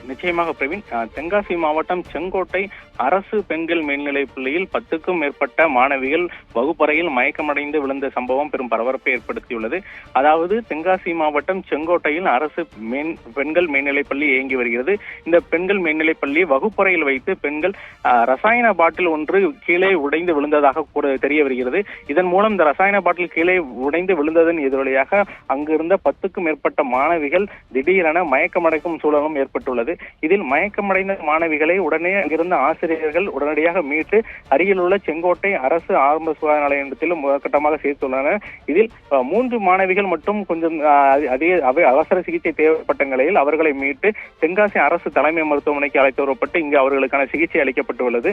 நிச்சயமாக பிரவீன். தென்காசி மாவட்டம் செங்கோட்டை அரசு பெண்கள் மேல்நிலைப் பள்ளியில் 10க்கும் மேற்பட்ட மாணவிகள் வகுப்பறையில் மயக்கமடைந்து விழுந்த சம்பவம் பெரும் பரபரப்பை ஏற்படுத்தியுள்ளது. அதாவது தென்காசி மாவட்டம் செங்கோட்டையில் அரசு பெண்கள் மேல்நிலைப் பள்ளி இயங்கி வருகிறது. இந்த பெண்கள் மேல்நிலைப் பள்ளி வகுப்பறையில் வைத்து பெண்கள் ரசாயன பாட்டில் ஒன்று கீழே உடைந்து விழுந்ததாக கூட தெரிய வருகிறது. இதன் மூலம் இந்த ரசாயன பாட்டில் கீழே உடைந்து விழுந்ததன் எதிரொலியாக அங்கிருந்த 10க்கும் மேற்பட்ட மாணவிகள் திடீரென மயக்கமடைக்கும் சூழலும் ஏற்பட்டுள்ளது. இதில் மயக்கமடைந்த மாணவிகளை உடனே அங்கிருந்த ஆசிரியர்கள் உடனடியாக மீட்டு அருகில் உள்ள செங்கோட்டை அரசு ஆரம்ப சுகாதார நிலையத்தில் முதற்கட்டமாக சேர்த்துள்ளனர். இதில் 3 மாணவிகள் மட்டும் கொஞ்சம் அவசர சிகிச்சை தேவைப்பட்ட நிலையில் அவர்களை மீட்டு தென்காசி அரசு தலைமை மருத்துவமனைக்கு அழைத்து வரப்பட்டு இங்கு அவர்களுக்கான சிகிச்சை அளிக்கப்பட்டுள்ளது.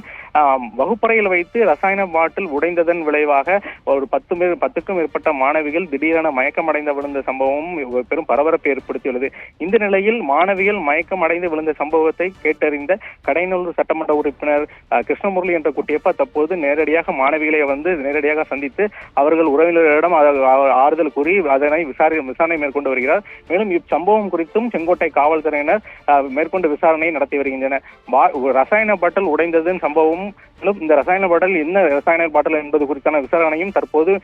வகுப்பறையில் வைத்து ரசாயன பாட்டில் உடைந்ததன் விளைவாக ஒரு 10க்கும் மேற்பட்ட மாணவிகள் திடீரென மயக்கமடைந்து விழுந்த சம்பவம் பெரும் பரபரப்பை ஏற்படுத்தியுள்ளது. இந்த நிலையில் மாணவிகள் மயக்கம் அடைந்து விழுந்த சம்பவத்தை கேட்டறிந்த கடையநல்லூர் சட்டமன்ற உறுப்பினர் கிருஷ்ணமுரளி என்ற குட்டியப்பா தற்போது நேரடியாக மாணவிகளை நேரடியாக சந்தித்து அவர்கள் உறவினர்களிடம் ஆறுதல் கூறி அதனை விசாரணை மேற்கொண்டு வருகிறார். மேலும் இச்சம்பவம் குறித்தும் செங்கோட்டை காவல்துறையினர் மேற்கொண்டு விசாரணை நடத்தி வருகின்றனர். ரசாயன பாட்டில் உடைந்ததன் சம்பவம், இந்த ரசாயன பாட்டில் என்ன ரசாயன பாட்டில் என்பது குறித்தான விசாரணையும் தற்போது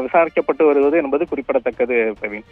விசாரிக்கப்பட்டு வருவது என்பது குறிப்பிடத்தக்கது. பிரவீன்.